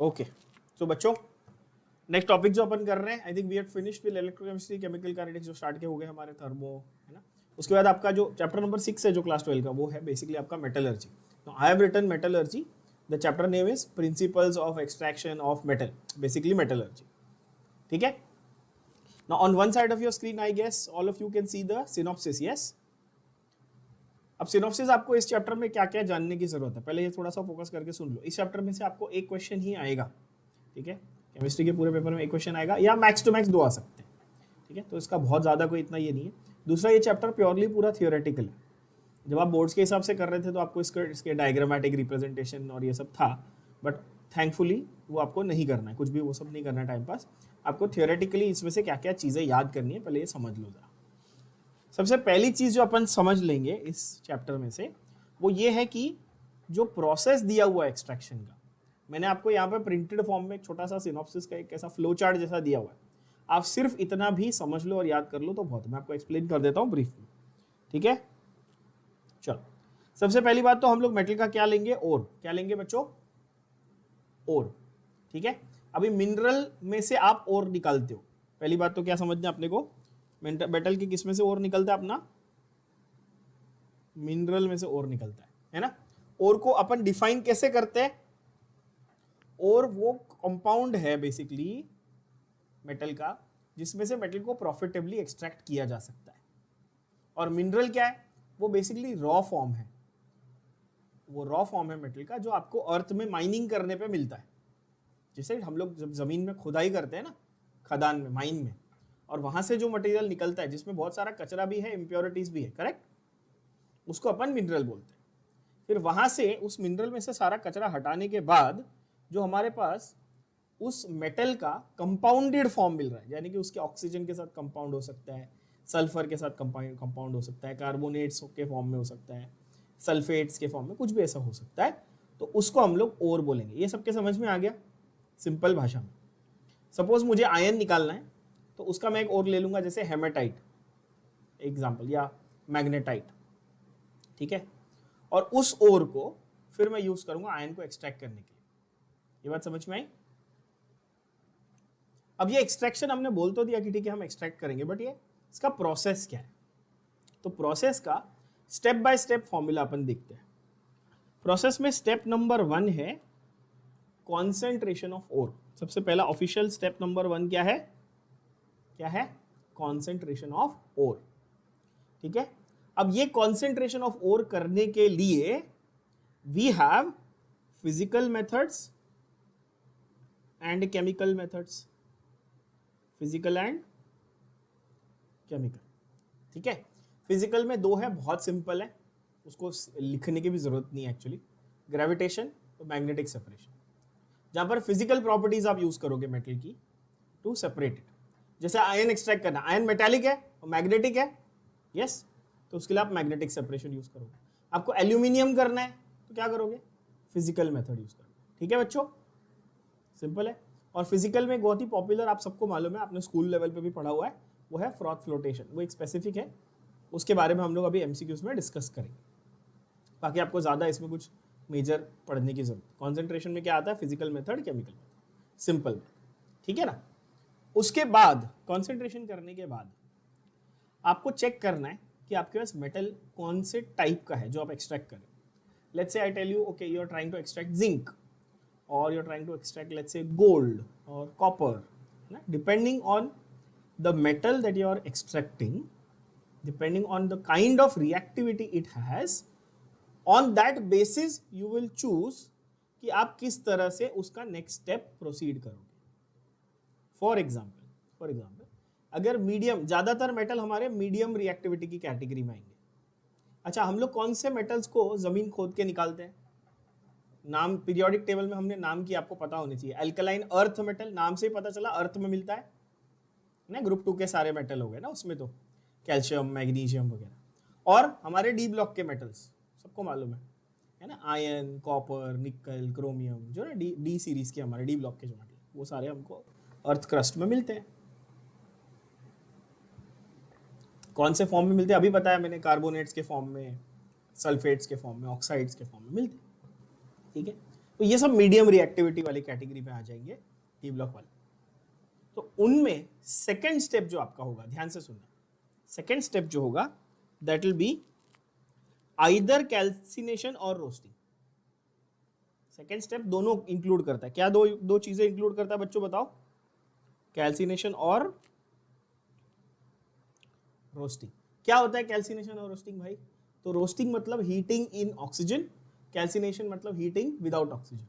Okay so बच्चों, next topic जो अपन कर रहे हैं, I think we have finished with electrochemistry, chemical kinetics जो स्टार्ट के हो गए हमारे थर्मो, है ना। उसके बाद आपका जो चैप्टर नंबर 6 है जो क्लास 12 का, वो है बेसिकली आपका मेटलर्जी। तो I have written metallurgy, the chapter name is principles of extraction of metal, basically metallurgy. ठीक है। Now on one side of your screen I guess all of you can see the synopsis. Yes, अब synopsis आपको इस chapter में क्या क्या जानने की जरूरत है, पहले ये थोड़ा सा फोकस करके सुन लो। इस चैप्टर में से आपको एक क्वेश्चन ही आएगा, ठीक है। केमिस्ट्री के पूरे पेपर में एक क्वेश्चन आएगा या मैक्स टू मैक्स 2 आ सकते हैं, ठीक है। तो इसका बहुत ज़्यादा कोई इतना ये नहीं है। दूसरा, ये चैप्टर प्योरली पूरा थियोरेटिकल है। जब आप बोर्ड्स के हिसाब से कर रहे थे तो आपको इसके डायग्रामेटिक रिप्रेजेंटेशन और ये सब था, बट थैंकफुली वो आपको नहीं करना है, कुछ भी वो सब नहीं करना है टाइम पास। आपको थियोरेटिकली इसमें से क्या क्या चीज़ें याद करनी है, पहले ये समझ लो जरा। सबसे पहली चीज़ जो अपन समझ लेंगे इस चैप्टर में से, वो ये है कि जो प्रोसेस दिया हुआ है एक्सट्रैक्शन का, मैंने आपको यहाँ पे प्रिंटेड फॉर्म में एक छोटा सा सिनॉप्सिस का एक ऐसा फ्लो चार्ट जैसा दिया हुआ है। आप सिर्फ इतना भी समझ लो और याद कर लो तो बहुत है। मैं आपको एक्सप्लेन कर देता हूँ ब्रीफ में, ठीक है। चलो, सबसे पहली बात तो हम लोग मेटल का क्या लेंगे, ओर। क्या लेंगे बच्चों, ओर, ठीक है। अभी मिनरल में से आप ओर निकालते हो, पहली बात तो क्या समझना अपने को, मेटल के किस में से ओर निकलता है अपना, मिनरल में से ओर निकलता है ना। ओर को अपन डिफाइन कैसे करते हैं, और वो कंपाउंड है बेसिकली मेटल का जिसमें से मेटल को प्रॉफिटेबली एक्सट्रैक्ट किया जा सकता है। और मिनरल क्या है, वो बेसिकली रॉ फॉर्म है, वो रॉ फॉर्म है मेटल का जो आपको अर्थ में माइनिंग करने पे मिलता है। जैसे हम लोग जब जमीन में खुदाई करते हैं ना, खदान में, माइन में, और वहां से जो मटेरियल निकलता है जिसमें बहुत सारा कचरा भी है, इम्प्योरिटीज भी है, करेक्ट, उसको अपन मिनरल बोलते हैं। फिर वहां से उस मिनरल में से सारा कचरा हटाने के बाद जो हमारे पास उस मेटल का कंपाउंडेड फॉर्म मिल रहा है, यानी कि उसके ऑक्सीजन के साथ कंपाउंड हो सकता है, सल्फर के साथ कंपाउंड हो सकता है, कार्बोनेट्स के फॉर्म में हो सकता है, सल्फेट्स के फॉर्म में, कुछ भी ऐसा हो सकता है, तो उसको हम लोग ओर बोलेंगे। ये सबके समझ में आ गया सिंपल भाषा में। सपोज मुझे आयन निकालना है तो उसका मैं एक ओर ले लूंगा, जैसे हेमेटाइट एग्जाम्पल, या मैग्नेटाइट, ठीक है। और उस ओर को फिर मैं यूज करूंगा आयन को एक्सट्रैक्ट करने के लिए। ये बात समझ में आई। अब ये एक्सट्रैक्शन हमने बोल तो दिया कि ठीक है हम एक्सट्रैक्ट करेंगे, बट ये इसका प्रोसेस क्या है, तो प्रोसेस का स्टेप बाय स्टेप फॉर्मूला अपन देखते हैं। प्रोसेस में स्टेप नंबर 1 है कॉन्सेंट्रेशन ऑफ ओर। सबसे पहला ऑफिशियल स्टेप नंबर 1 क्या है, क्या है, कॉन्सेंट्रेशन ऑफ ओर, ठीक है। अब ये कॉन्सेंट्रेशन ऑफ ओर करने के लिए we have physical methods and chemical methods, physical and chemical, ठीक है। फिजिकल में 2 है, बहुत सिंपल है, उसको लिखने की भी जरूरत नहीं है एक्चुअली, ग्रेविटेशन और मैग्नेटिक सेपरेशन। जहां पर फिजिकल प्रॉपर्टीज आप यूज करोगे मेटल की टू सेपरेट इट। जैसे आयन एक्सट्रैक्ट करना, आयन मेटालिक है और मैग्नेटिक है, यस, तो उसके लिए आप मैग्नेटिक सेपरेशन यूज करोगे। आपको एल्यूमिनियम करना है तो क्या करोगे, फिजिकल मेथड यूज करोगे, ठीक है बच्चों, सिंपल है। और फिजिकल में बहुत ही पॉपुलर, आप सबको मालूम है, आपने स्कूल लेवल पे भी पढ़ा हुआ है, वो है फ्रॉथ फ्लोटेशन। वो एक स्पेसिफिक है, उसके बारे में हम लोग अभी एमसीक्यूज में डिस्कस करेंगे। बाकी आपको ज़्यादा इसमें कुछ मेजर पढ़ने की जरूरत। कॉन्सेंट्रेशन में क्या आता है, physical method, chemical method, simple, ठीक है ना। उसके बाद कॉन्सेंट्रेशन करने के बाद आपको चेक करना है कि आपके पास मेटल कौन से टाइप का है जो आप एक्सट्रैक्ट करें। Let's say I tell you, okay, you are trying to extract zinc, or you're trying to extract, let's say, gold or copper, depending on the metal that you are extracting, depending on the kind of reactivity it has, on that basis you will choose कि आप किस तरह से उसका next step proceed करोगे। For example अगर medium, ज्यादातर metal हमारे मीडियम रिएक्टिविटी की कैटेगरी में आएंगे। अच्छा, हम लोग कौन से मेटल्स को जमीन खोद के निकालते हैं, नाम पीरियोडिक टेबल में हमने नाम की आपको पता होनी चाहिए। अल्कलाइन अर्थ मेटल, नाम से ही पता चला अर्थ में मिलता है ना, ग्रुप 2 के सारे मेटल हो गए ना उसमें, तो कैल्शियम, मैग्नीशियम वगैरह। और हमारे डी ब्लॉक के मेटल्स सबको मालूम है ना, आयरन, कॉपर, निकल, क्रोमियम, जो ना डी सीरीज के हमारे डी ब्लॉक के जो मेटल, वो सारे हमको अर्थ क्रस्ट में मिलते हैं। कौन से फॉर्म में मिलते हैं अभी बताया मैंने, कार्बोनेट्स के फॉर्म में, सल्फेट्स के फॉर्म में, ऑक्साइड्स के फॉर्म में मिलते हैं, ठीक है। तो ये सब मीडियम रिएक्टिविटी वाली कैटेगरी में आ जाएंगे डी ब्लॉक वाले। तो उनमें सेकेंड स्टेप जो आपका होगा, ध्यान से सुनना, सेकेंड स्टेप जो होगा that will be either calcination और रोस्टिंग। सेकेंड स्टेप दोनों इंक्लूड करता है। क्या दो चीजें इंक्लूड करता है बच्चों बताओ? कैल्सिनेशन और रोस्टिंग। क्या होता है कैल्सिनेशन और रोस्टिंग भाई? तो रोस्टिंग मतलब हीटिंग इन ऑक्सीजन, कैल्सिनेशन मतलब हीटिंग विदाउट ऑक्सीजन।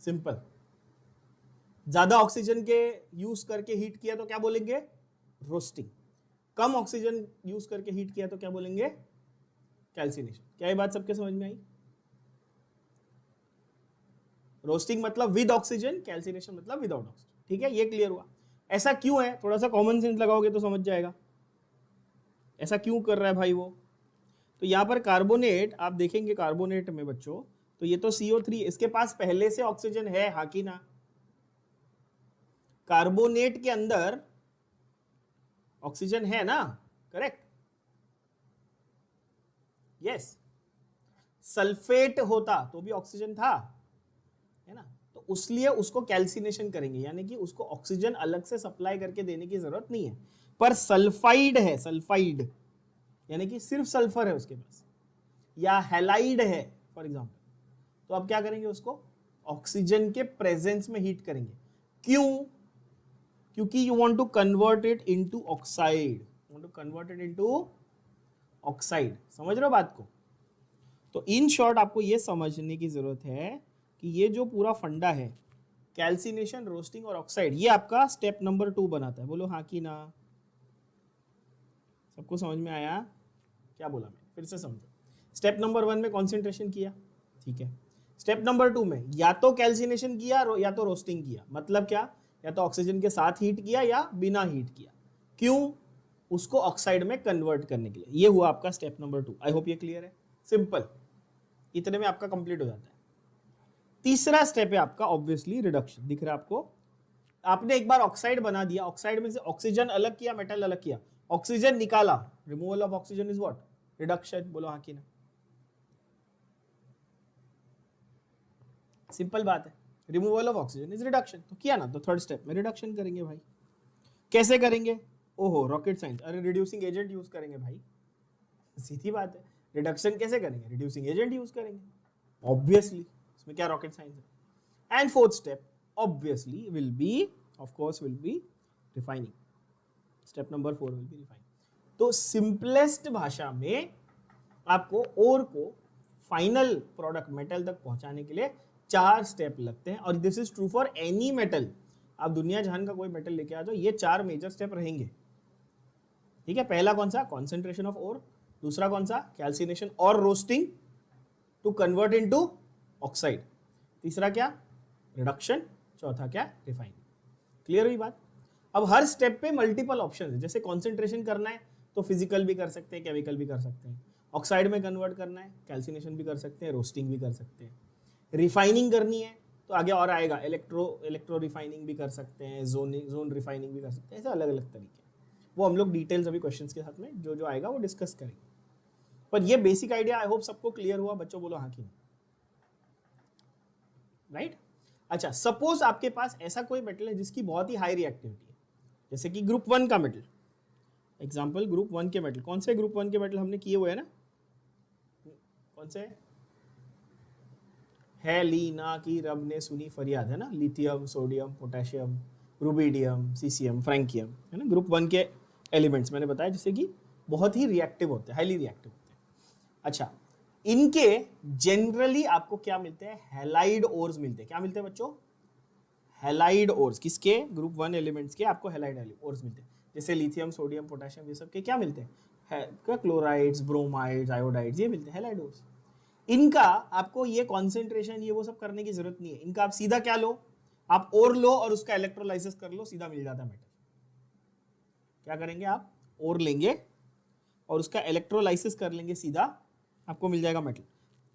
सिंपल। ज्यादा ऑक्सीजन के यूज करके हीट किया तो क्या बोलेंगे? रोस्टिंग। कम ऑक्सीजन यूज करके हीट किया तो क्या बोलेंगे? कैल्सिनेशन। क्या ये बात सबके समझ में आई? रोस्टिंग मतलब विद ऑक्सीजन, कैल्सिनेशन मतलब विदाउट ऑक्सीजन। ठीक है, ये क्लियर हुआ। ऐसा क्यों है? थोड़ा सा कॉमन सेंस लगाओगे तो समझ जाएगा ऐसा क्यों कर रहा है भाई वो। तो यहां पर कार्बोनेट आप देखेंगे, कार्बोनेट में बच्चों, तो ये तो CO3, इसके पास पहले से ऑक्सीजन है, हाँ कि ना? कार्बोनेट के अंदर ऑक्सीजन है ना, करेक्ट? यस। सल्फेट होता तो भी ऑक्सीजन था, है ना? तो उसलिए उसको कैल्सिनेशन करेंगे, यानी कि उसको ऑक्सीजन अलग से सप्लाई करके देने की जरूरत नहीं है। पर सल्फाइड है, सल्फाइड यानी कि सिर्फ सल्फर है उसके पास, या हैलाइड है फॉर एग्जांपल, तो अब क्या करेंगे? उसको ऑक्सीजन के प्रेजेंस में हीट करेंगे। क्यों? क्योंकि you want to convert it into oxide, want to convert it into oxide. समझ रहे हो बात को? तो इन शॉर्ट आपको ये समझने की जरूरत है कि ये जो पूरा फंडा है, कैल्सिनेशन, रोस्टिंग और ऑक्साइड, ये आपका स्टेप नंबर 2 बनाता है। बोलो हाँ कि ना? सबको समझ में आया? क्या बोला मैं? फिर से समझो। स्टेप नंबर 1 में कॉन्सेंट्रेशन किया, ठीक है। स्टेप नंबर 2 में या तो कैल्सिनेशन किया या तो रोस्टिंग किया। मतलब क्या? या तो ऑक्सीजन के साथ हीट किया या बिना हीट किया। क्यों? उसको ऑक्साइड में कन्वर्ट करने के लिए। ये हुआ आपका स्टेप नंबर 2। आई होप ये क्लियर है। सिंपल, इतने में आपका कंप्लीट हो जाता है। तीसरा स्टेप है आपका ऑब्वियसली रिडक्शन। दिख रहा है आपको? आपने एक बार ऑक्साइड बना दिया, ऑक्साइड में से ऑक्सीजन अलग किया, मेटल अलग किया, ऑक्सीजन निकाला, removal of oxygen is what? Reduction. बोलो हाँ कि ना? सिंपल बात है, removal of oxygen is reduction. तो किया ना, तो थर्ड स्टेप में रिडक्शन करेंगे भाई। कैसे करेंगे? ओहो, रॉकेट साइंस। अरे रिड्यूसिंग एजेंट यूज करेंगे भाई, सीधी बात है। रिडक्शन कैसे करेंगे? रिड्यूसिंग एजेंट यूज करेंगे, ऑब्वियसली। इसमें क्या रॉकेट साइंस है? And fourth step obviously will be, of course will be refining. Step number 4 will be refining. तो सिंपलेस्ट भाषा में आपको ओर को फाइनल प्रोडक्ट मेटल तक पहुंचाने के लिए 4 स्टेप लगते हैं, और this is true for any metal. आप दुनिया जहान का कोई मेटल लेके आ जाओ, ये 4 मेजर स्टेप रहेंगे। ठीक है। पहला कौन सा? Concentration of ore. दूसरा कौन सा? कैल्सिनेशन और roasting to convert into oxide. तीसरा क्या? रिडक्शन। चौथा क्या? रिफाइनिंग। क्लियर हुई बात? अब हर स्टेप पे मल्टीपल ऑप्शन है। जैसे कॉन्सेंट्रेशन करना है तो फिजिकल भी कर सकते हैं, केमिकल भी कर सकते हैं। ऑक्साइड में कन्वर्ट करना है, कैल्सिनेशन भी कर सकते हैं, रोस्टिंग भी कर सकते हैं। रिफाइनिंग करनी है तो आगे और आएगा, इलेक्ट्रो रिफाइनिंग भी कर सकते हैं, जोन रिफाइनिंग भी कर सकते हैं। ऐसे अलग अलग तरीके, वो हम लोग डिटेल्स अभी क्वेश्चंस के साथ में जो जो आएगा वो डिस्कस करेंगे। पर ये बेसिक आइडिया आई होप सबको क्लियर हुआ बच्चों। बोलो हाँ कि नहीं? राइट? अच्छा, सपोज आपके पास ऐसा कोई मेटल है जिसकी बहुत ही हाई रिएक्टिविटी है, जैसे कि ग्रुप 1 का मेटल। एग्जांपल ग्रुप 1 के मेटल। कौन से ग्रुप 1 के मेटल हमने किए हुए हैं ना? कौन से है? ली ना की रब ने सुनी फरियाद, है ना? Lithium, sodium, potassium, rubidium, caesium, francium, है ना? ग्रुप 1 के एलिमेंट्स मैंने बताया जैसे कि बहुत ही रिएक्टिव होते हैं, हाईली रिएक्टिव होते हैं। अच्छा, इनके जनरली आपको क्या मिलते हैं? हैलाइड ओर्स मिलते हैं। क्या मिलते हैं बच्चों? Halide ores. किसके? ग्रुप 1 एलिमेंट्स के आपको हैलाइड ओर्स मिलते हैं। जैसे लिथियम, सोडियम, पोटेशियम, ये सब के क्या मिलते हैं? क्लोराइड्स, ब्रोमाइड्स, आयोडाइड्स, ये मिलते हैं हैलाइड ओर्स। इनका आपको ये कॉन्सेंट्रेशन, ये वो सब करने की जरूरत नहीं है। इनका आप सीधा क्या लो? आप ओर लो और उसका इलेक्ट्रोलाइसिस कर लो, सीधा मिल जाता है मेटल। क्या करेंगे आप? ओर लेंगे और उसका इलेक्ट्रोलाइसिस कर लेंगे, सीधा आपको मिल जाएगा मेटल।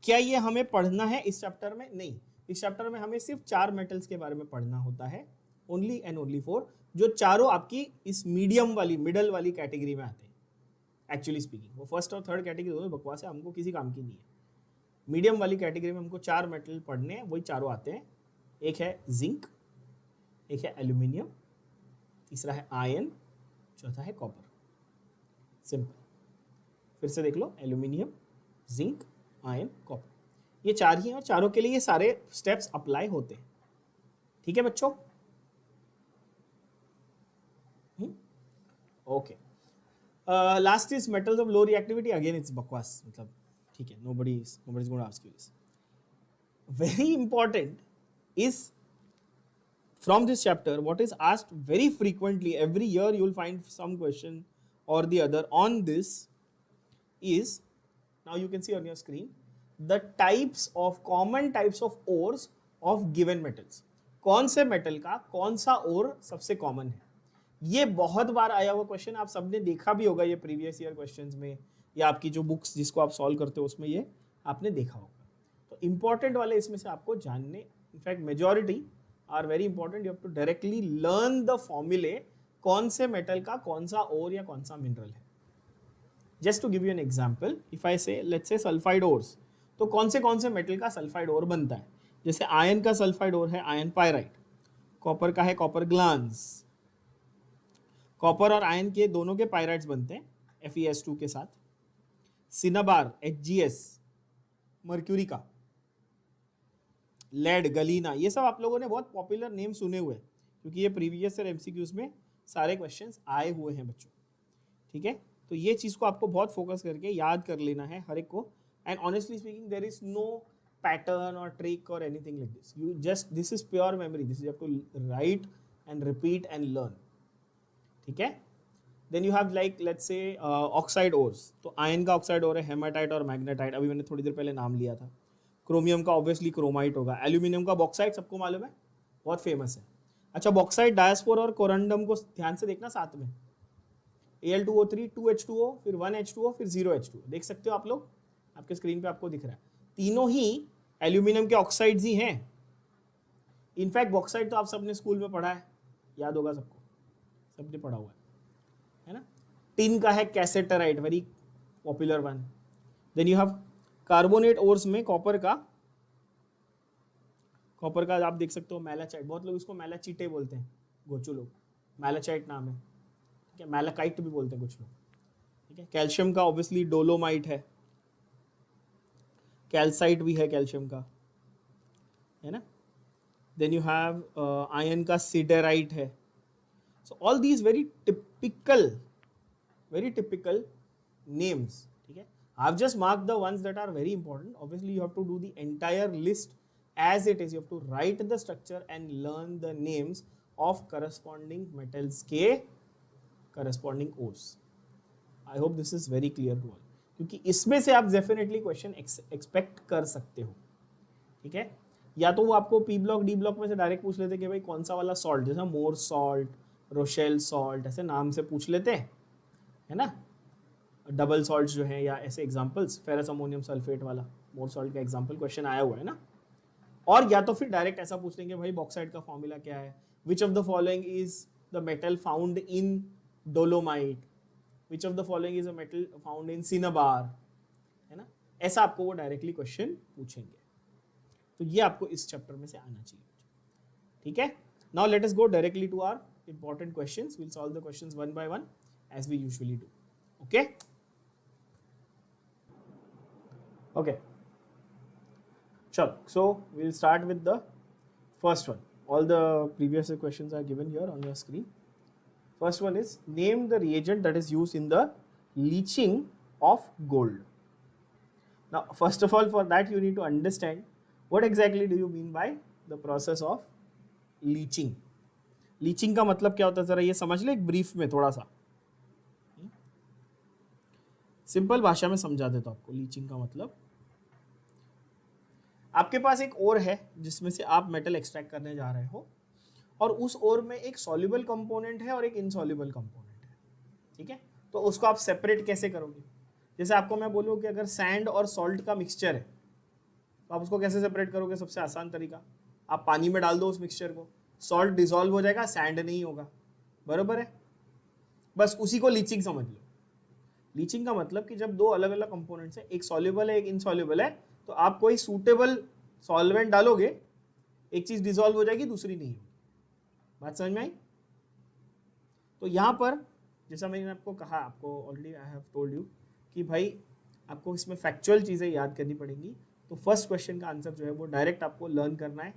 क्या ये हमें पढ़ना है इस चैप्टर में? नहीं। इस चैप्टर में हमें सिर्फ 4 मेटल्स के बारे में पढ़ना होता है, ओनली एंड ओनली 4, जो चारों आपकी इस मीडियम वाली, मिडल वाली कैटेगरी में आते हैं। एक्चुअली स्पीकिंग वो फर्स्ट और थर्ड कैटेगरी दोनों बकवास है, हमको किसी काम की नहीं है। मीडियम वाली कैटेगरी में हमको 4 मेटल पढ़ने हैं, वही चारों आते हैं। एक है जिंक, एक है एल्यूमिनियम, तीसरा है आयरन, चौथा है कॉपर। सिंपल, फिर से देख लो, एल्यूमिनियम, जिंक, आयरन, कॉपर, ये 4 ही हैं और चारों के लिए ये सारे स्टेप्स अप्लाई होते हैं। ठीक है बच्चों? Okay, last is metals of low reactivity. Again it's बकवास, मतलब ठीक है, nobody is going to ask you this. Very important is from this chapter, what is asked very frequently every year, you will find some question or the other on this is, now you can see on your screen, the types of common types of ores of given metals। कौन से metal का कौन सा ओर सबसे common है, ये बहुत बार आया हुआ क्वेश्चन, आप सबने देखा भी होगा ये प्रीवियस ईयर क्वेश्चंस में, या आपकी जो बुक्स जिसको आप सॉल्व करते हो उसमें ये आपने देखा होगा। तो इंपॉर्टेंट वाले इसमें से आपको जानने, in fact majority are very important, you have to directly learn the फॉर्मूले, कौन से मेटल का कौन सा ओर या कौन सा मिनरल है। Just to give you an example, if I say let's से सल्फाइड ओर्स, तो कौन से मेटल का सल्फाइड ओर बनता है। जैसे आयरन का सल्फाइड ओर है आयरन पायराइट, कॉपर का है कॉपर ग्लांस, कॉपर और आयरन के दोनों के पायराइट्स बनते हैं FeS2 के साथ। सिनाबार HgS मर्क्यूरी का, लेड गलीना, ये सब आप लोगों ने बहुत पॉपुलर नेम सुने हुए, क्योंकि ये प्रीवियस ईयर MCQs में सारे क्वेश्चंस आए हुए हैं बच्चों। ठीक है, तो ये चीज़ को आपको बहुत फोकस करके याद कर लेना है हर एक को। And honestly speaking there is no pattern और ट्रिक और anything like this, you just, this is pure memory, this is have to write and repeat and learn. ठीक है, then you have like let's say oxide ores, तो iron का oxide ore है hematite और magnetite, अभी मैंने थोड़ी देर पहले नाम लिया था। क्रोमियम का ऑब्वियसली क्रोमाइट होगा, एल्यूमिनियम का बॉक्साइट सबको मालूम है, बहुत फेमस है। अच्छा, बॉक्साइट, डायस्पोर और कोरंडम को ध्यान से देखना साथ में, Al2O3, 2H2O, फिर 1H2O, फिर 0H2O, देख सकते हो आप लोग, आपके स्क्रीन पे आपको दिख रहा है। तीनों ही एल्यूमिनियम के ऑक्साइड्स ही हैं। इनफैक्ट बॉक्साइट तो आप सबने स्कूल में पढ़ा है, याद होगा सबको, सबने पढ़ा हुआ है ना। टिन का है cassiterite, very popular one. Then you have carbonate ores में कॉपर का आप देख सकते हो मैलाचाइट, बहुत लोग इसको मैलाचीटे बोलते हैं, गोचू लोग, मैलाचाइट नाम है। ठीक है, मैलाकाइट भी बोलते हैं कुछ लोग। ठीक है, कैल्शियम का ऑब्वियसली डोलोमाइट है, कैल्साइट भी है कैल्शियम का, है ना। देन यू हैव आयरन का सिडेराइट है। So all these very typical names. ठीक है, I've just marked the ones that are very important. Obviously, you have to do the entire list as it is. You have to write the structure and learn the names of corresponding metals के corresponding ores. I hope this is very clear to all. क्योंकि इसमें से आप definitely question expect कर सकते हो। ठीक है, या तो वो आपको P ब्लॉक D ब्लॉक में से डायरेक्ट पूछ लेते कि भाई कौन सा वाला सॉल्ट, जैसा मोर सॉल्ट, रोशेल सॉल्ट, ऐसे नाम से पूछ लेते हैं, है ना। डबल सॉल्ट जो है, या ऐसे एग्जांपल्स, फेरस अमोनियम सल्फेट वाला मोर सॉल्ट का एग्जांपल क्वेश्चन आया हुआ है ना। और या तो फिर डायरेक्ट ऐसा पूछ लेंगे भाई बॉक्साइट का फॉर्मूला क्या है, विच of the following is the metal found in dolomite, which of the following is a metal found in cinnabar, है ना। ऐसा आपको वो डायरेक्टली क्वेश्चन पूछेंगे, तो ये आपको इस चैप्टर में से आना चाहिए। ठीक है, now let us go directly to our important questions, will solve the questions one by one as we usually do. Okay, okay, sure. So we'll start with the first one. All the previous questions are given here on your screen. First one is, name the reagent that is used in the leaching of gold. Now first of all, for that you need to understand what exactly do you mean by the process of leaching. Leaching का मतलब क्या होता है, जरा ये समझ ले एक ब्रीफ में थोड़ा सा, सिंपल भाषा में समझा देता हूं आपको। लीचिंग का मतलब, आपके पास एक ओर है जिसमें से आप मेटल एक्सट्रैक्ट करने जा रहे हो, और उस ओर में एक सॉल्युबल कंपोनेंट है और एक इनसॉल्युबल कंपोनेंट है। ठीक है, तो उसको आप सेपरेट कैसे करोगे। जैसे आपको मैं बोलूँ कि अगर सैंड और सॉल्ट का मिक्सचर है, तो आप उसको कैसे सेपरेट करोगे। सबसे आसान तरीका, आप पानी में डाल दो उस मिक्सचर को, सॉल्ट डिसॉल्व हो जाएगा, सैंड नहीं होगा, बरोबर है। बस उसी को लीचिंग समझ लो। लीचिंग का मतलब कि जब दो अलग अलग कंपोनेंट्स हैं, एक सॉल्युबल है एक इनसॉल्युबल है, तो आप कोई सूटेबल सॉल्वेंट डालोगे, एक चीज डिसॉल्व हो जाएगी, दूसरी नहीं होगी। बात समझ में आई? तो यहां पर जैसा मैंने आपको कहा, आपको already I have told you कि भाई आपको इसमें फैक्चुअल चीजें याद करनी पड़ेंगी। तो फर्स्ट क्वेश्चन का आंसर जो है वो डायरेक्ट आपको लर्न करना है।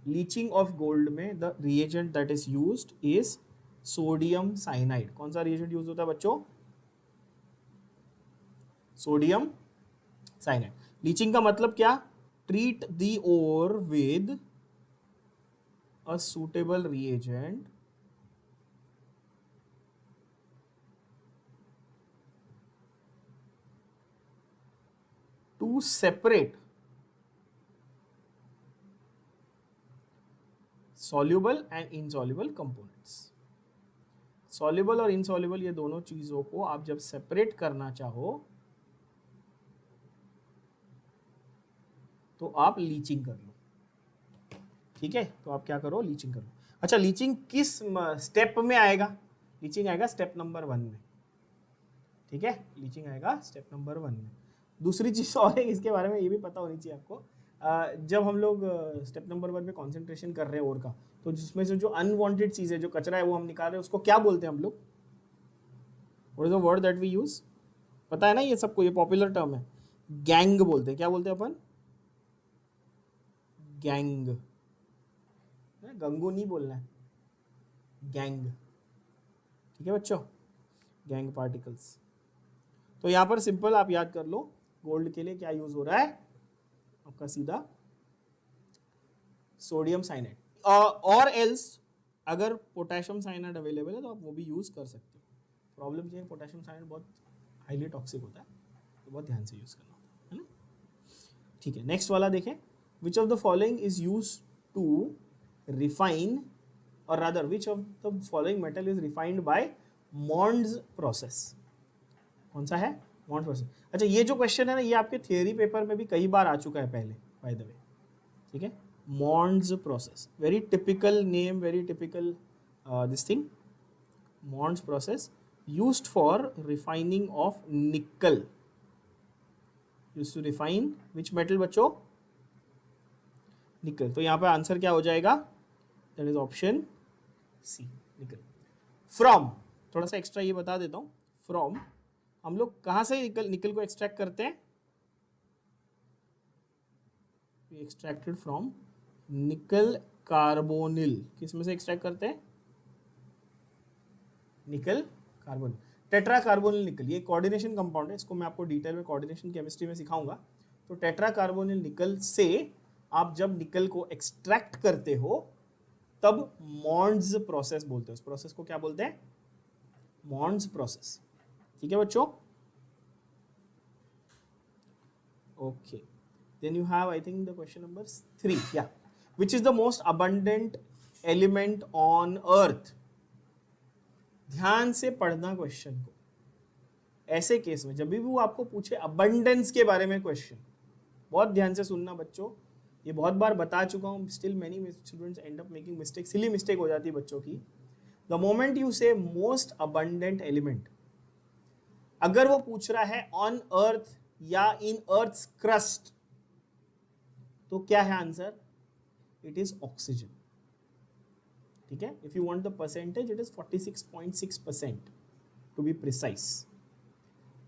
लीचिंग ऑफ गोल्ड में the reagent that is used is sodium cyanide. कौन सा रिएजेंट यूज होता है बच्चों? Sodium cyanide. लीचिंग का मतलब क्या? Treat the ore with a suitable reagent to separate soluble and insoluble components। soluble और insoluble ये दोनों चीजों को आप जब सेपरेट करना चाहो तो आप लीचिंग कर लो। ठीक है, तो आप क्या करो? लीचिंग कर लो। अच्छा, लीचिंग किस स्टेप में आएगा? लीचिंग आएगा स्टेप नंबर 1 में। ठीक है, लीचिंग आएगा स्टेप नंबर 1 में। दूसरी चीज और है, इसके बारे में ये भी पता होनी चाहिए आपको। जब हम लोग स्टेप नंबर 1 में कॉन्सेंट्रेशन कर रहे हैं और का, तो जिसमें से जो अनवांटेड चीज है, जो कचरा है, वो हम निकाल रहे हैं, उसको क्या बोलते हैं हम लोग? What is the word that we use? पता है ना ये सबको, ये पॉपुलर टर्म है। गैंग बोलते हैं। क्या बोलते हैं अपन? गैंग। गंगू नहीं बोलना है, गैंग। ठीक है बच्चों, गैंग पार्टिकल्स। तो यहां पर सिंपल आप याद कर लो, गोल्ड के लिए क्या यूज हो रहा है आपका? सीधा सोडियम साइनाइड। और एल्स अगर पोटेशियम साइनाइड अवेलेबल है तो आप वो भी यूज कर सकते हो। प्रॉब्लम ये है, पोटेशियम साइनाइड बहुत हाईली टॉक्सिक होता है, तो बहुत ध्यान से यूज करना होता है ना। ठीक है, नेक्स्ट वाला देखें। Which of the following is use to refine, और rather which of the following metal is refined by Mond's process? कौन सा है? Mond's process. अच्छा, ये जो क्वेश्चन है ना, ये आपके थियरी पेपर में भी कई बार आ चुका है पहले, बाय द वे। ठीक है, Mond's process, very typical name, very typical this thing. Mond's process used for refining of nickel. Used to refine which metal बच्चों? निकल। तो यहाँ पे आंसर क्या हो जाएगा? दैट इज ऑप्शन सी, निकल। फ्रॉम, थोड़ा सा एक्स्ट्रा ये बता देता हूँ। फ्रॉम हम लोग कहाँ से निकल को एक्सट्रैक्ट करते हैं? एक्सट्रैक्टेड फ्रॉम निकल कार्बोनिल। किस में से एक्सट्रैक्ट करते हैं? निकल कार्बोनिल, टेट्रा कार्बोनिल निकल। ये कोऑर्डिनेशन कंपाउंड है, इसको मैं आपको डिटेल में कोऑर्डिनेशन केमिस्ट्री में सिखाऊंगा। तो टेट्रा कार्बोनिल निकल से आप जब निकल को एक्सट्रैक्ट करते हो तब मॉन्ड्स प्रोसेस बोलते हैं। उस प्रोसेस को क्या बोलते हैं? मॉन्ड्स प्रोसेस। ठीक है बच्चों? Okay, then you have I think the question number 3, yeah, which is the most abundant element on earth? ध्यान से पढ़ना क्वेश्चन को। ऐसे केस में जब भी वो आपको पूछे अबंडेंस के बारे में क्वेश्चन, बहुत ध्यान से सुनना बच्चों। ये बहुत बार बता चुका हूँ, still many students and up making mistake, silly mistake हो जाती है बच्चों की। द मोमेंट यू से मोस्ट अबंडेंट एलिमेंट, अगर वो पूछ रहा है ऑन अर्थ या इन अर्थ्स क्रस्ट, तो क्या है आंसर? It is oxygen. ठीक है, if you want the percentage, it is 46.6% to be precise.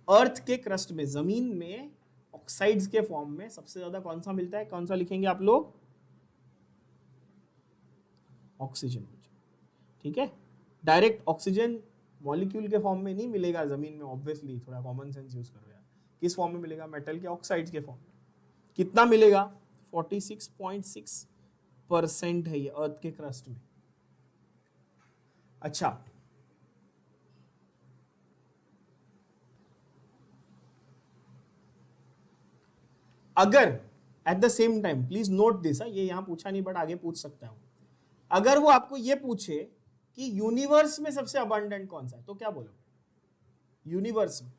Earth के क्रस्ट में, जमीन में ऑक्साइड्स के फॉर्म में सबसे ज्यादा कौन सा मिलता है? कौन सा लिखेंगे आप लोग? ऑक्सीजन। ठीक है, डायरेक्ट ऑक्सीजन मॉलिक्यूल के फॉर्म में नहीं मिलेगा जमीन में, ऑब्वियसली। थोड़ा कॉमन सेंस यूज करो यार। किस फॉर्म में मिलेगा? मेटल के ऑक्साइड्स के फॉर्म में। कितना मिलेगा? 46.6% है ये अर्थ के क्रस्ट में। अच्छा, अगर at the same time, please note this, ये यहां पूछा नहीं बट आगे पूछ सकता हूं। अगर वो आपको ये पूछे कि यूनिवर्स में सबसे अबंडेंट कौन सा है, तो क्या बोलोगे? यूनिवर्स में,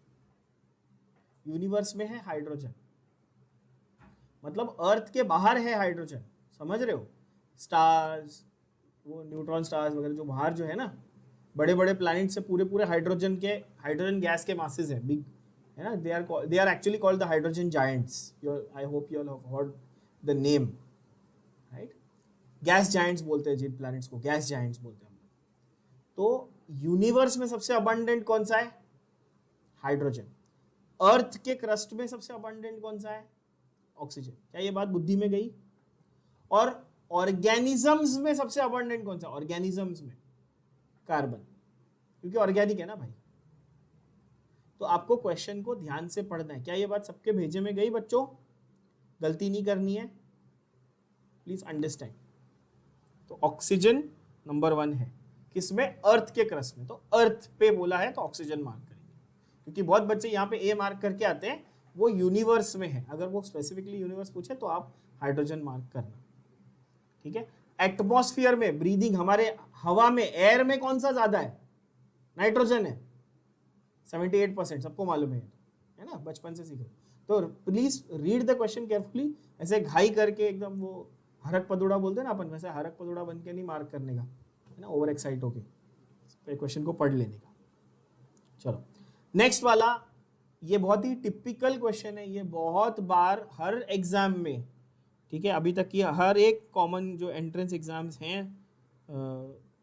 यूनिवर्स में है हाइड्रोजन। मतलब अर्थ के बाहर है हाइड्रोजन, समझ रहे हो? स्टार्स, वो न्यूट्रॉन स्टार्स वगैरह जो बाहर जो है ना, बड़े बड़े प्लैनेट से पूरे पूरे हाइड्रोजन गैस के मासेस है, बिग। है ना, they are actually called the hydrogen giants. I hope you all have heard the name, right? Gas giants बोलते हैं जिन प्लैनेट्स को, गैस जायंट्स बोलते हैं हम लोग। तो यूनिवर्स में सबसे अबंडेंट कौन सा है? हाइड्रोजन। अर्थ के क्रस्ट में सबसे अबंडेंट कौन सा है? ऑक्सीजन। क्या ये बात बुद्धि में गई? और ऑर्गेनिजम्स में सबसे अबंडेंट कौन सा? ऑर्गेनिजम्स में कार्बन, क्योंकि ऑर्गेनिक है ना भाई। तो आपको क्वेश्चन को ध्यान से पढ़ना है। क्या ये बात सबके भेजे में गई बच्चों? गलती नहीं करनी है, प्लीज अंडरस्टैंड। तो ऑक्सीजन नंबर 1 है किसमें? अर्थ के क्रस्ट में। तो अर्थ पे बोला है तो ऑक्सीजन मार्क करेंगे, क्योंकि बहुत बच्चे यहाँ पे ए मार्क करके आते हैं, वो यूनिवर्स में है। अगर वो स्पेसिफिकली यूनिवर्स पूछे तो आप हाइड्रोजन मार्क करना, ठीक है। एटमॉस्फेयर में ब्रीदिंग, हमारे हवा में, एयर में कौन सा ज्यादा है? नाइट्रोजन है 78%, सबको मालूम है ना, बचपन से सीखो। तो please read the question carefully. ऐसे घाई करके एकदम वो हरक पदुड़ा बोलते हैं ना अपन, वैसे हरक पदुड़ा बन के नहीं मार्क करने का, है ना, ओवर एक्साइट होके क्वेश्चन को पढ़ लेने का। चलो नेक्स्ट वाला, ये बहुत ही टिपिकल क्वेश्चन है, ये बहुत बार हर एग्जाम में, ठीक है, अभी तक की हर एक कॉमन जो एंट्रेंस एग्जाम्स हैं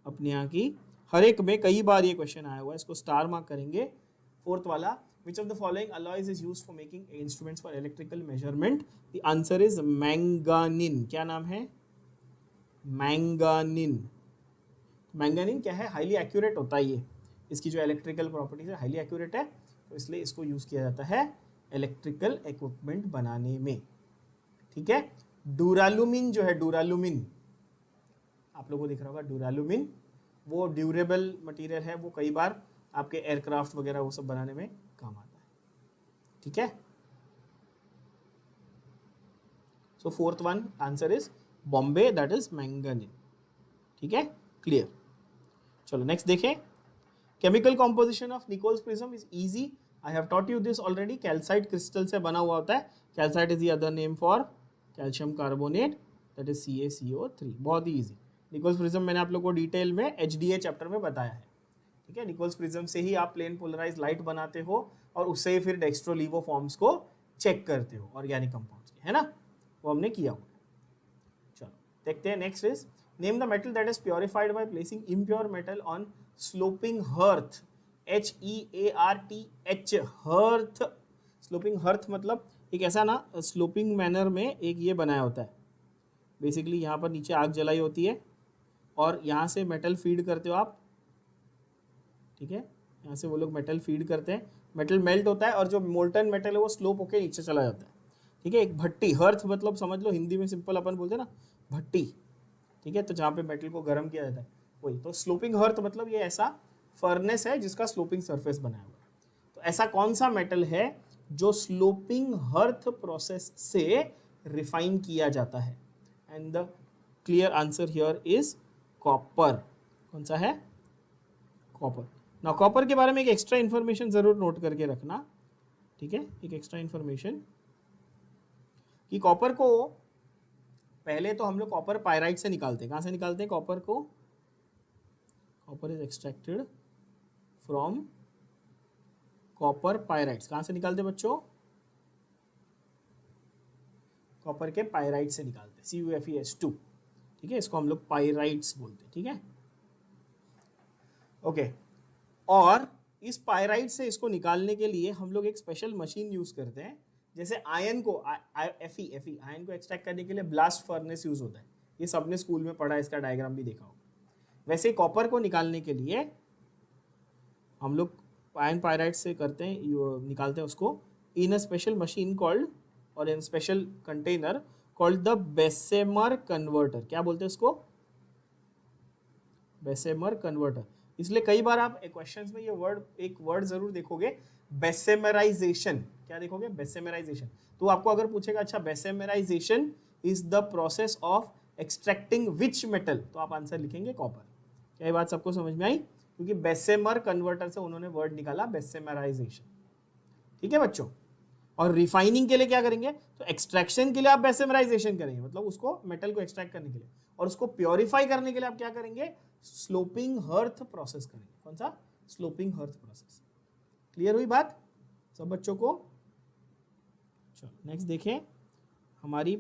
अपने यहाँ की, हर एक में कई बार ये क्वेश्चन आया हुआ है। इसको स्टार मार्क करेंगे। 4th वाला, which of the following alloys is used for making instruments for electrical measurement? The answer is मैंगानिन। क्या नाम है? मैंगानिन। मैंगानिन क्या है? हाईली एक्यूरेट होता है ये, इसकी जो इलेक्ट्रिकल प्रॉपर्टीज है हाईली एक्यूरेट है, तो इसलिए इसको यूज किया जाता है इलेक्ट्रिकल इक्विपमेंट बनाने में, ठीक है। डूरालुमिन जो है, डूरालुमिन आप लोगों को दिख रहा होगा, डूरालुमिन वो ड्यूरेबल मटेरियल है, वो कई बार आपके एयरक्राफ्ट वगैरह वो सब बनाने में काम आता है, ठीक है। So 4th one answer is Bombay, that is manganin, ठीक है, क्लियर। चलो नेक्स्ट देखें। Chemical composition of Nicol's prism is easy, I have taught you this already. Calcite crystal से बना हुआ होता है। Calcite is the other name for calcium carbonate, that is CaCO3। बहुत ही इजी। निकोल्स प्रिज्म मैंने आप लोग को डिटेल में HDA चैप्टर में बताया है, ठीक है। निकोल्स प्रिज्म से ही आप प्लेन पोलराइज लाइट बनाते हो और उससे ही फिर डेक्स्ट्रोलीवो फॉर्म्स को चेक करते हो ऑर्गेनिक कंपाउंड्स के, है ना, वो हमने किया हुआ है। चलो देखते हैं next is, name the metal that is purified by placing impure metal on sloping hearth. HEARTH, hearth. Sloping hearth मतलब एक ऐसा ना स्लोपिंग मैनर में एक ये बनाया होता है, बेसिकली यहाँ पर नीचे आग जलाई होती है और यहाँ से मेटल फीड करते हो आप, ठीक है, यहाँ से वो लोग मेटल फीड करते हैं, मेटल मेल्ट होता है और जो मोल्टन मेटल है वो स्लोप होके नीचे चला जाता है, ठीक है। एक भट्टी, हर्थ मतलब समझ लो हिंदी में सिंपल अपन बोलते हैं ना भट्टी, ठीक है, तो जहाँ पे मेटल को गर्म किया जाता है वही। तो स्लोपिंग हर्थ मतलब ये ऐसा फर्नेस है जिसका स्लोपिंग सरफेस बनाया हुआ है। तो ऐसा कौन सा मेटल है जो स्लोपिंग हर्थ प्रोसेस से रिफाइन किया जाता है? And the clear answer here is copper. कौन सा है? कॉपर। ना कॉपर के बारे में एक एक्स्ट्रा इन्फॉर्मेशन जरूर नोट करके रखना, ठीक है, एक एक्स्ट्रा इन्फॉर्मेशन कि कॉपर को पहले तो हम लोग कॉपर पायराइट से निकालते हैं। कहाँ से निकालते हैं कॉपर को? Copper is extracted from copper pyrites. कहाँ से निकालते हैं बच्चों? कॉपर के पायराइट से निकालते हैं, CuFeS2, ठीक है, इसको हम लोग पायराइट्स बोलते हैं, ठीक है, ओके। और इस पायराइट से इसको निकालने के लिए हम लोग एक स्पेशल मशीन यूज करते हैं। जैसे आयन को Fe आयन को एक्सट्रैक्ट करने के लिए ब्लास्ट फर्नेस यूज होता है, ये सबने स्कूल में पढ़ा है, इसका डायग्राम भी देखा होगा। वैसे कॉपर को निकालने के लिए हम लोग आयन पायराइट से करते हैं, निकालते हैं उसको in a special machine called, और in special container called the Bessemer converter. क्या बोलते हैं उसको? Bessemer converter. इसलिए कई बार आप क्वेश्चंस में ये एक वर्ड जरूर देखोगे, बेसेमराइजेशन। क्या देखोगे? बेसेमराइजेशन। तो आपको अगर पूछेगा अच्छा Bessemerisation is the process of extracting which metal, तो आप आंसर लिखेंगे कॉपर। क्या ये बात सबको समझ में आई? क्योंकि बेसेमर कन्वर्टर से उन्होंने वर्ड निकाला बेसेमराइजेशन, ठीक है बच्चों। और रिफाइनिंग के लिए क्या करेंगे? तो एक्सट्रैक्शन के लिए आप बेसेमराइजेशन करेंगे, मतलब उसको मेटल को एक्सट्रैक्ट करने के लिए, और उसको प्योरीफाई करने के लिए आप क्या करेंगे? स्लोपिंग हर्थ प्रोसेस करेंगे। कौन सा? Sloping hearth process. क्लियर हुई बात? सब बच्चों को? चलो नेक्स्ट देखें, हमारी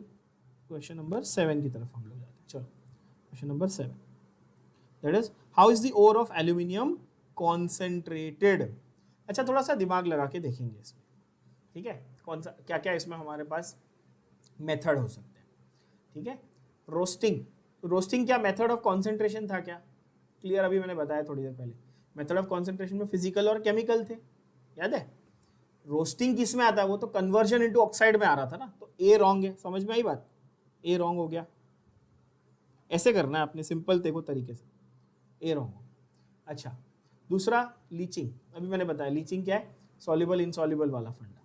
क्वेश्चन नंबर 7 की तरफ हम लोग जाते हैं। चलो question number 7, that is how is the ore of aluminium concentrated. अच्छा, थोड़ा सा दिमाग लगा के देखेंगे इसमें, ठीक है? कौन सा क्या क्या इसमें हमारे पास मेथड हो सकते हैं, ठीक है? रोस्टिंग, रोस्टिंग क्या मेथड ऑफ कॉन्सेंट्रेशन था क्या? क्लियर, अभी मैंने बताया थोड़ी देर पहले। मेथड ऑफ कॉन्सेंट्रेशन में फिजिकल और केमिकल थे, याद है? रोस्टिंग किस में आता है? वो तो कन्वर्जन इनटू ऑक्साइड में आ रहा था ना, तो ए रॉन्ग है, समझ में आई बात? ए रॉन्ग हो गया, ऐसे करना है आपने, सिंपल देखो तरीके से, ए रॉन्ग हो। अच्छा, दूसरा लीचिंग, अभी मैंने बताया लीचिंग क्या है, सॉल्युबल इनसॉल्युबल वाला फंडा,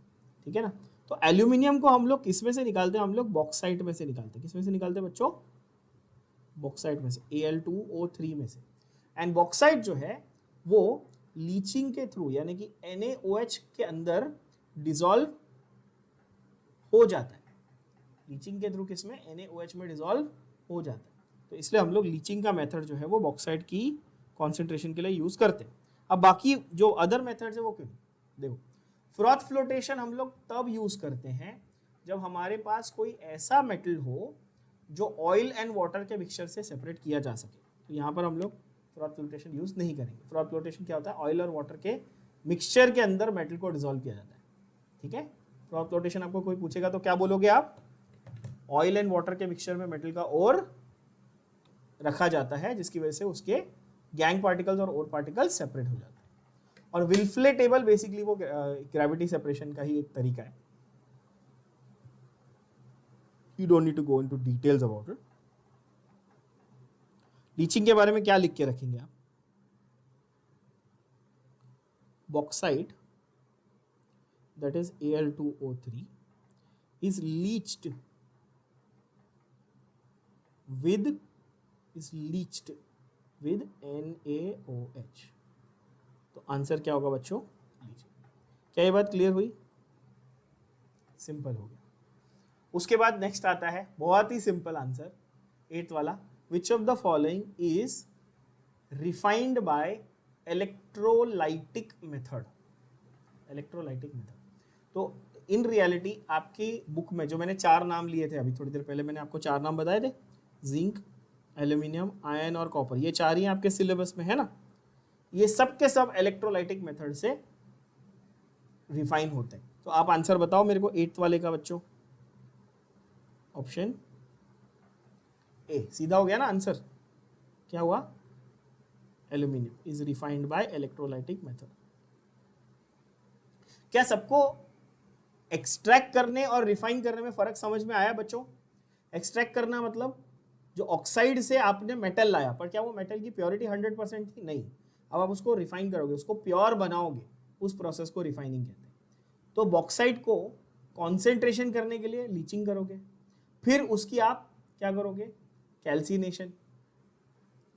ठीक है ना? तो एल्यूमिनियम को हम लोग किस में से निकालते हैं? हम लोग बॉक्साइट में से निकालते हैं। किस में से निकालते हैं बच्चों? बॉक्साइट में से, Al2O3 में से। एंड बॉक्साइट जो है वो लीचिंग के थ्रू, यानी कि NaOH के अंदर डिसॉल्व हो जाता है। लीचिंग के थ्रू किसमें? NaOH में डिसॉल्व हो जाता है। तो इसलिए हम लोग लीचिंग का मेथड जो है वो बॉक्साइट की कॉन्सेंट्रेशन के लिए यूज करते हैं। अब बाकी जो अदर मेथड्स है वो क्यों? देखो, फ्रॉथ फ्लोटेशन हम लोग तब यूज करते हैं जब हमारे पास कोई ऐसा मेटल हो जो ऑयल एंड वाटर के मिक्सचर से सेपरेट किया जा सके। तो यहाँ पर हम लोग फ्रॉथ फ्लोटेशन यूज नहीं करेंगे। फ्रॉथ फ्लोटेशन क्या होता है? ऑयल और वाटर के मिक्सचर के अंदर मेटल को डिसॉल्व किया जाता है, ठीक है? फ्रॉथ फ्लोटेशन आपको कोई पूछेगा तो क्या बोलोगे आप? ऑयल एंड वाटर के मिक्सचर में मेटल का ओर रखा जाता है, जिसकी वजह से उसके गैंग पार्टिकल्स और ओर पार्टिकल्स सेपरेट हो जाते हैं। और विल्फले टेबल बेसिकली वो ग्रेविटी सेपरेशन का ही एक तरीका है। You don't need to go into details about it. Leaching के बारे में क्या लिख के रखेंगे आप? Bauxite, that is Al2O3 is leached with NaOH। तो आंसर क्या होगा बच्चों? क्या ये बात क्लियर हुई? सिंपल हो गया। उसके बाद नेक्स्ट आता है बहुत ही सिंपल आंसर, 8th वाला, which of the following is refined by electrolytic method. Electrolytic method, तो इन रियलिटी आपकी बुक में जो मैंने 4 नाम लिए थे अभी थोड़ी देर पहले, मैंने आपको 4 नाम बताए थे, जिंक, एल्यूमिनियम, आयरन और कॉपर, ये 4 ही आपके सिलेबस में है ना। ये सब के सब इलेक्ट्रोलाइटिक मेथड से रिफाइन होते हैं। तो आप आंसर बताओ मेरे को 8th वाले का बच्चों। ऑप्शन ए, सीधा हो गया ना आंसर। क्या हुआ? Aluminium is refined by electrolytic method. क्या सबको एक्सट्रैक्ट करने और रिफाइन करने में फर्क समझ में आया बच्चों? एक्सट्रैक्ट करना मतलब जो ऑक्साइड से आपने मेटल लाया, पर क्या वो मेटल की प्योरिटी 100% थी? नहीं। अब आप उसको रिफाइन करोगे, उसको प्योर बनाओगे, उस प्रोसेस को रिफाइनिंग कहते हैं। तो बॉक्साइट को कॉन्सेंट्रेशन करने के लिए लीचिंग करोगे, फिर उसकी आप क्या करोगे? कैल्सिनेशन,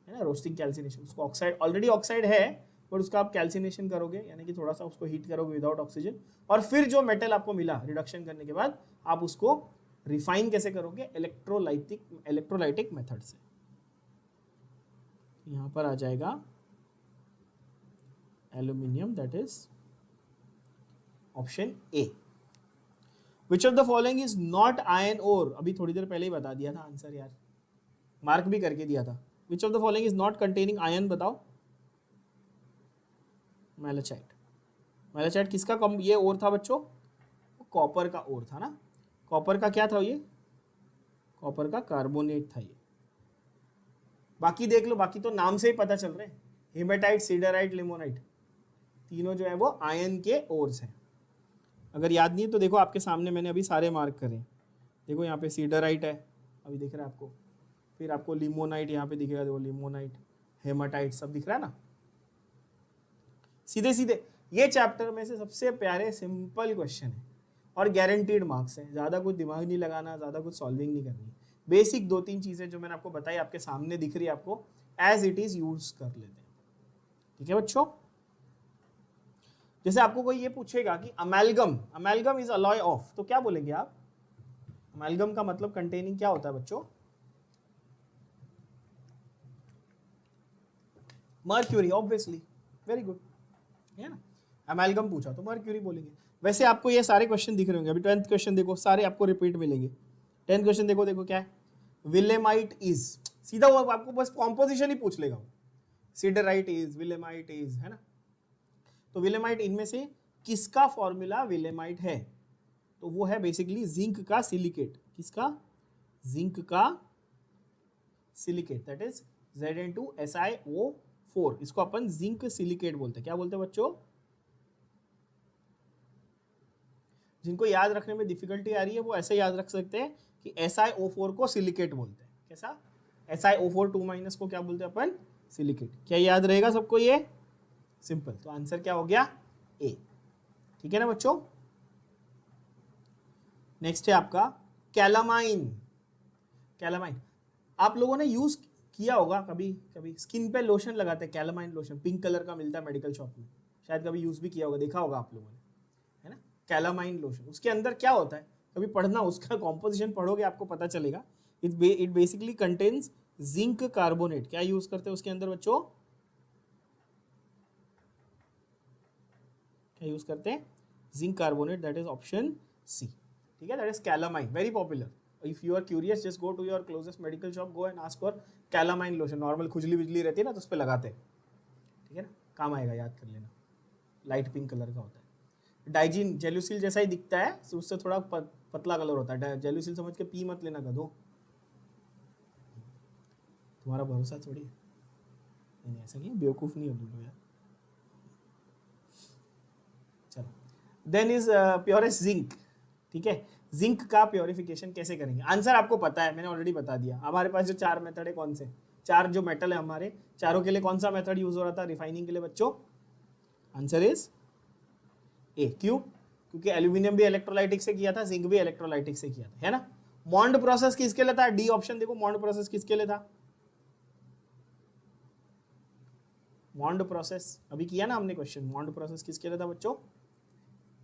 है ना, रोस्टिंग कैल्सिनेशन। उसको ऑक्साइड, ऑलरेडी ऑक्साइड है, पर उसका आप कैल्सिनेशन करोगे, यानी कि थोड़ा सा उसको हीट करोगे विदाउट ऑक्सीजन, और फिर जो मेटल आपको मिला रिडक्शन करने के बाद आप उसको रिफाइन कैसे करोगे? इलेक्ट्रोलाइटिक मेथड से। यहां पर आ जाएगा aluminium, that is option A. Which of the following is not iron ore? अभी थोड़ी देर पहले ही बता दिया था आंसर यार, मार्क भी करके दिया था। विच of the following is not containing ion? बताओ। मैलेचाइट। मैलेचाइट किसका कम ये ओर था बच्चों? कॉपर का ओर था ना। कॉपर का क्या था ये? कॉपर का कार्बोनेट था ये। बाकी देख लो, बाकी तो नाम से ही पता चल रहे हैं, हेमेटाइट, सीडराइट, लिमोनाइट, तीनों जो है वो आयन के ओर्स हैं। अगर याद नहीं है तो देखो आपके सामने मैंने अभी सारे मार्क करे। देखो यहाँ पे सीडराइट है, अभी दिख रहा है आपको, फिर आपको लिमोनाइट यहाँ पे दिखेगा, देखो लिमोनाइट, हेमाटाइट, सब दिख रहा है ना। सीधे सीधे ये चैप्टर में से सबसे प्यारे सिंपल क्वेश्चन है और गारंटीड मार्क्स है। ज़्यादा कुछ दिमाग नहीं लगाना, ज़्यादा कुछ सॉल्विंग नहीं करनी। बेसिक 2-3 चीज़ें जो मैंने आपको बताई आपके सामने दिख रही है, आपको एज इट इज यूज कर लेते हैं, ठीक है बच्चों। जैसे आपको कोई ये पूछेगा कि अमेलगम इज अलॉय ऑफ, तो क्या बोलेंगे आप? अमेलगम का मतलब कंटेनिंग क्या होता है बच्चों? मर्क्यूरी, ऑब्वियसली, वेरी गुड, है ना। अमेलगम पूछा तो मर्क्यूरी बोलेंगे। वैसे आपको ये सारे क्वेश्चन दिख रहे होंगे, अभी 10th क्वेश्चन देखो, सारे आपको रिपीट मिलेंगे। 10th क्वेश्चन देखो, देखो क्या है, विलेमाइट इज, सीधा वो आपको बस कॉम्पोजिशन ही पूछ लेगा, सिडराइट इज, विलेमाइट इज, है ना। तो विलेमाइट इनमें से किसका फॉर्मूला विलेमाइट है, तो वो है बेसिकली जिंक का सिलिकेट। किसका? जिंक का सिलिकेट, दैट इज Zn2SiO4, इसको अपन जिंक सिलिकेट बोलते हैं। क्या बोलते हैं बच्चों? जिनको याद रखने में डिफिकल्टी आ रही है वो ऐसे याद रख सकते हैं कि SiO4 को सिलिकेट बोलते हैं। कैसा? SiO4 2- को क्या बोलते हैं अपन? सिलिकेट। क्या याद रहेगा सबको ये? सिंपल। तो आंसर क्या हो गया? ए। ठीक है ना बच्चों। नेक्स्ट है आपका कैलामाइन। कैलामाइन आप लोगों ने यूज किया होगा कभी कभी, स्किन पे लोशन लगाते हैं, कैलामाइन लोशन, पिंक कलर का मिलता है मेडिकल शॉप में, शायद कभी यूज भी किया होगा, देखा होगा आप लोगों ने, है ना। कैलामाइन लोशन, उसके अंदर क्या होता है कभी पढ़ना, उसका कॉम्पोजिशन पढ़ोगे आपको पता चलेगा। It basically contains zinc carbonate. क्या यूज करते हैं उसके अंदर बच्चों? क्या यूज करते हैं? Zinc carbonate, that is option C. ठीक है, that is calamine, very popular. If you are curious just go to your closest medical shop, go and ask for calamine lotion. Normal खुजली बिजली रहती है ना तो उस पर लगाते हैं, ठीक है ना, काम आएगा, याद कर लेना। लाइट पिंक कलर का होता है। डाइजिन जेलुसिल जैसा ही दिखता है, उससे थोड़ा पतला कलर होता है। जेलुसिल समझ के पी मत लेना गधो, तुम्हारा भरोसा थोड़ी है। नहीं ऐसा नहीं, बेवकूफ़ नहीं हो तुम लोग यार। चलो, देन इज प्योरेस्ट जिंक। ठीक है, जिंक का प्योरिफिकेशन कैसे करेंगे? आंसर आपको पता है, मैंने ऑलरेडी बता दिया। हमारे पास जो 4 मेथड है, कौन से 4 जो मेटल है हमारे, चारों के लिए कौन सा मेथड यूज हो रहा था रिफाइनिंग के लिए बच्चों? आंसर इज ए। क्यों? क्योंकि एल्यूमिनियम भी इलेक्ट्रोलाइटिक से किया था, जिंक भी इलेक्ट्रोलाइटिक से किया था, है ना। मॉन्ड प्रोसेस किसके लिए था? डी ऑप्शन देखो, मॉन्ड प्रोसेस किसके लिए था? मॉन्ड प्रोसेस अभी किया ना हमने क्वेश्चन, मॉन्ड प्रोसेस किसके लिए था बच्चों?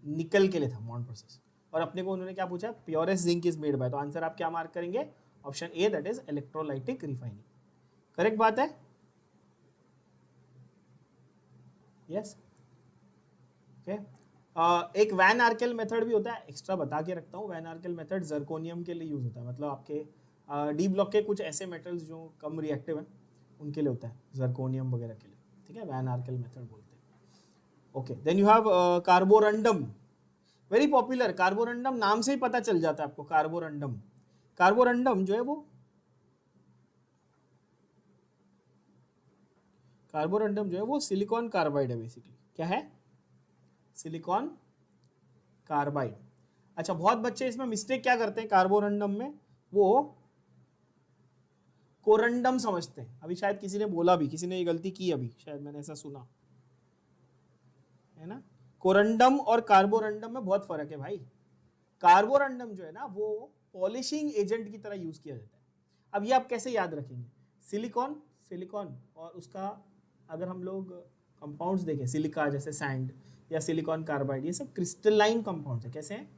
निकल के लिए था मॉन्ड प्रोसेस। और अपने को उन्होंने क्या पूछा? Purest zinc is made by. तो आंसर आप क्या मार्क करेंगे? Option A, that is electrolytic refining. Correct बात है? यस। ओके। एक वैन आर्केल मेथड भी होता है, एक्स्ट्रा बता के रखता हूँ। वैन आर्केल मेथड जर्कोनियम के लिए यूज होता है, मतलब आपके डी ब्लॉक के कुछ ऐसे मेटल्स जो कम रिएक्टिव हैं उनके लिए होता है, जर्कोनियम वगैरह के लिए। ठीक है, वैन आर्केल मेथड बोलते हैं। Okay, then you have carborundum, very popular. Carborundum नाम से ही पता चल जाता है आपको, कार्बोरंडम। कार्बोरंडम जो है वो, कार्बोरंडम जो है वो सिलिकॉन कार्बाइड है बेसिकली। क्या है? Silicon carbide. अच्छा, बहुत बच्चे इसमें मिस्टेक क्या करते हैं कार्बोरंडम में, वो कोरंडम समझते हैं। अभी शायद किसी ने बोला भी, किसी ने ये गलती की अभी, शायद मैंने ऐसा सुना है ना। कोरंडम और कार्बोरंडम में बहुत फर्क है भाई। कार्बोरंडम जो है ना वो पॉलिशिंग एजेंट की तरह यूज किया जाता है। अब ये आप कैसे याद रखेंगे? सिलिकॉन, सिलिकॉन और उसका अगर हम लोग कंपाउंड्स देखें, सिलिका जैसे सैंड या सिलिकॉन कार्बाइड, ये सब क्रिस्टलाइन कंपाउंड्स है। कैसे हैं?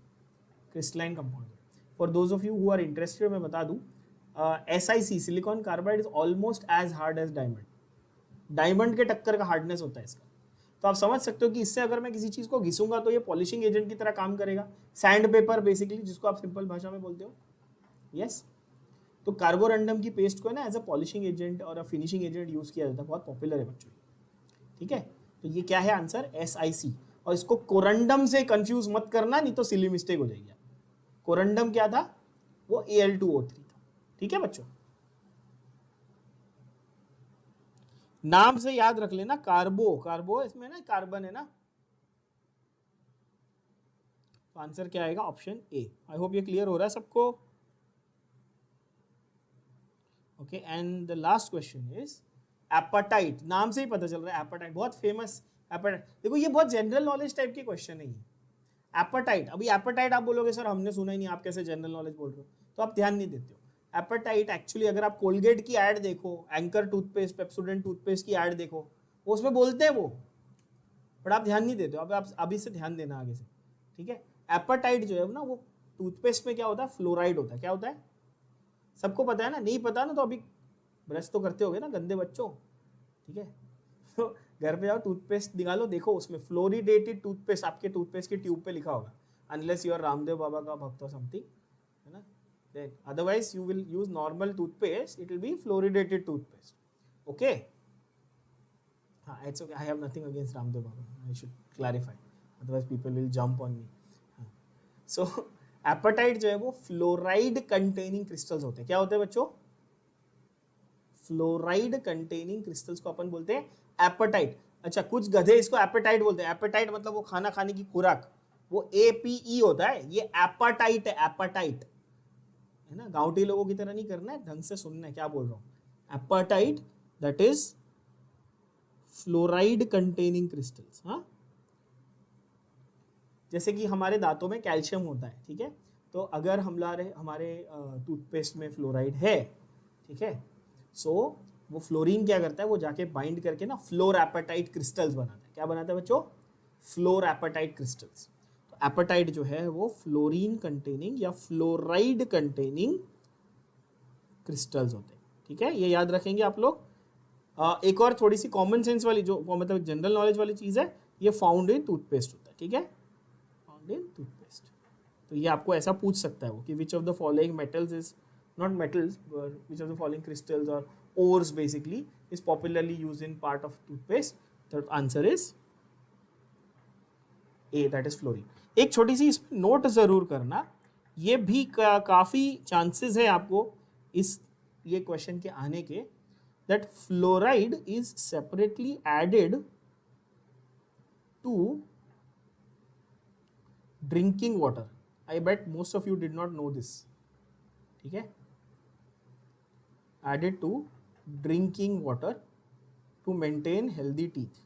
Crystalline compound. For those of you who are interested, मैं बता दूं, SiC silicon carbide is almost as hard as diamond. Diamond के टक्कर का हार्डनेस होता है इसका। तो आप समझ सकते हो कि इससे अगर मैं किसी चीज़ को घिसूंगा तो ये पॉलिशिंग एजेंट की तरह काम करेगा। सैंड पेपर बेसिकली, जिसको आप सिंपल भाषा में बोलते हो। यस। तो कार्बोरंडम की पेस्ट को ना एज अ पॉलिशिंग एजेंट और फिनिशिंग एजेंट यूज किया जाता है, बहुत पॉपुलर है बच्चों। ठीक है, तो ये क्या है आंसर? SiC। और इसको कोरंडम से कंफ्यूज मत करना, नहीं तो सिली मिस्टेक हो जाएगी। कोरंडम क्या था? वो Al2O3 था। ठीक है बच्चों, नाम से याद रख लेना। कार्बो, कार्बो इसमें ना कार्बन है ना। तो आंसर क्या आएगा? Option A. आई होप ये क्लियर हो रहा है सबको। Okay, and the last question is apatite. नाम से ही पता चल रहा है एपेटाइट, बहुत फेमस एपेटाइट। देखो ये बहुत जनरल नॉलेज टाइप के क्वेश्चन है ये। एपेटाइट, अभी एपेटाइट आप बोलोगे सर हमने सुना ही नहीं, आप कैसे जनरल नॉलेज बोल रहे हो? तो आप ध्यान नहीं देते हो। एपेटाइट एक्चुअली अगर आप कोलगेट की ऐड देखो, एंकर टूथपेस्ट, पेप्सोडेंट टूथपेस्ट की ऐड देखो, वो उसमें बोलते हैं वो, बट आप ध्यान नहीं देते हो। अब आप अभी से ध्यान देना आगे से। ठीक है, एपेटाइट जो है ना वो टूथपेस्ट में क्या होता है? फ्लोराइड होता है। क्या होता है? सबको पता है ना? नहीं पता ना तो अभी ब्रश तो करते होगे ना गंदे बच्चों। ठीक है, तो घर पे जाओ, टूथपेस्ट निकालो, देखो उसमें फ्लोरिडेटेड टूथपेस्ट आपके टूथपेस्ट की ट्यूब पे लिखा होगा, unless you are Ramdev Baba का भक्त और समथिंग, है ना, then otherwise you will use normal toothpaste, it will be fluoridated toothpaste. Okay, it's okay, I have nothing against Ramdev Baba, I should clarify, otherwise people will jump on me. So apatite जो है वो fluoride containing crystals होते हैं. क्या होते हैं बच्चों? Fluoride containing crystals को अपन बोलते हैं एपेटाइट. अच्छा, कुछ गधे इसको एपेटाइट बोलते हैं. एपेटाइट मतलब वो खाना खाने की खुराक, वो APE होता है, ये एपेटाइट है, एपेटाइट है ना. गांवटी लोगों की तरह नहीं करना है, ढंग से सुनना है क्या बोल रहा हूं. Apatite that is fluoride containing crystals. हाँ, जैसे कि हमारे दांतों में कैल्शियम होता है, ठीक है, तो अगर हमारे टूथपेस्ट में फ्लोराइड है, ठीक है, सो वो फ्लोरीन क्या करता है, वो जाके बाइंड करके ना फ्लोर एपेटाइट क्रिस्टल्स बनाता है. क्या बनाता है बच्चों? Fluorapatite crystals. तो एपेटाइट जो है वो फ्लोरीन कंटेनिंग या फ्लोराइड कंटेनिंग क्रिस्टल्स होते हैं. ठीक है, ये याद रखेंगे आप लोग. एक और थोड़ी सी कॉमन सेंस वाली जो मतलब जनरल नॉलेज वाली चीज़ है, ये फाउंड इन टूथपेस्ट होता है. ठीक है, फाउंड इन टूथपेस्ट. तो ये आपको ऐसा पूछ सकता है वो कि which of the following metals is not metals, which of the following crystals और ores basically is popularly used in part of toothpaste. The answer is A, that is fluorine. एक छोटी सी इसमें नोट जरूर करना, ये भी काफ़ी चांसेस है आपको इस ये क्वेश्चन के आने के, that fluoride is separately added to drinking water. I bet most of you did not know this. ठीक है, added to drinking water to maintain healthy teeth.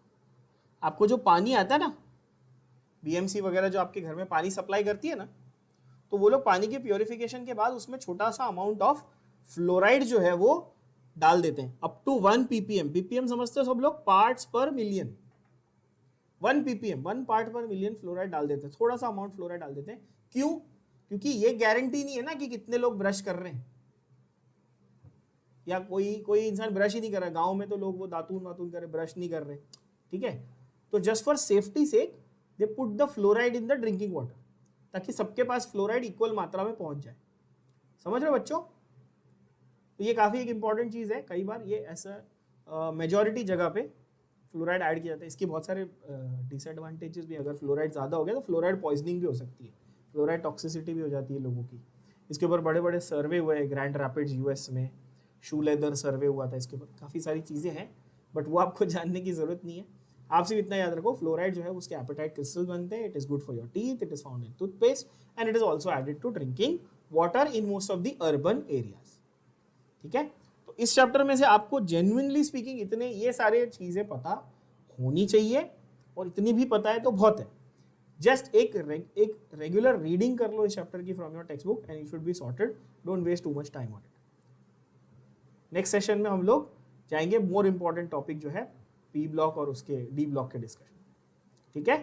आपको जो पानी आता है ना, BMC वगैरह जो आपके घर में पानी सप्लाई करती है ना, तो वो लोग पानी के प्योरिफिकेशन के बाद उसमें छोटा सा अमाउंट ऑफ फ्लोराइड जो है वो डाल देते हैं, अप टू 1 ppm. ppm समझते हो सब लोग? पार्ट्स पर मिलियन. 1 ppm, 1 पार्ट पर मिलियन फ्लोराइड डाल देते हैं, थोड़ा सा अमाउंट फ्लोराइड डाल देते हैं. क्यों? क्योंकि ये गारंटी नहीं है ना कि कितने लोग ब्रश कर रहे हैं, या कोई इंसान ब्रश ही नहीं कर रहा है. गाँव में तो लोग वो दातून वातून कर रहे, ब्रश नहीं कर रहे. ठीक है, तो just for safety sake they put the fluoride in the drinking water, ताकि सबके पास फ्लोराइड इक्वल मात्रा में पहुंच जाए. समझ रहे हो बच्चों? तो ये काफ़ी एक इंपॉर्टेंट चीज़ है. कई बार ये ऐसा मेजॉरिटी जगह पे फ्लोराइड ऐड किया जाता है. इसके बहुत सारे डिसएडवांटेजेस भी. अगर फ्लोराइड ज़्यादा हो गया तो फ्लोराइड पॉइजनिंग भी हो सकती है, फ्लोराइड टॉक्सिसिटी भी हो जाती है लोगों की. इसके ऊपर बड़े बड़े सर्वे हुए हैं, ग्रैंड रैपिड्स US में शू लेदर सर्वे हुआ था, इसके ऊपर काफ़ी सारी चीज़ें हैं, बट वो आपको जानने की ज़रूरत नहीं है. आप सिर्फ इतना याद रखो, फ्लोराइड जो है उसके एपेटाइट क्रिस्टल बनते हैं. It is good for your teeth, it is found in toothpaste and it is also added to drinking water in most of the urban areas. ठीक है, तो इस चैप्टर में से आपको जेन्युइनली स्पीकिंग इतने ये सारे चीज़ें पता होनी चाहिए, और इतनी भी पता है तो बहुत है. जस्ट एक रेगुलर रीडिंग कर लो इस चैप्टर की from your textbook and you should be sorted. Don't waste too much time on it. Next session में हम लोग जाएंगे मोर इंपॉर्टेंट टॉपिक जो है P ब्लॉक और उसके D ब्लॉक के डिस्कशन. ठीक है.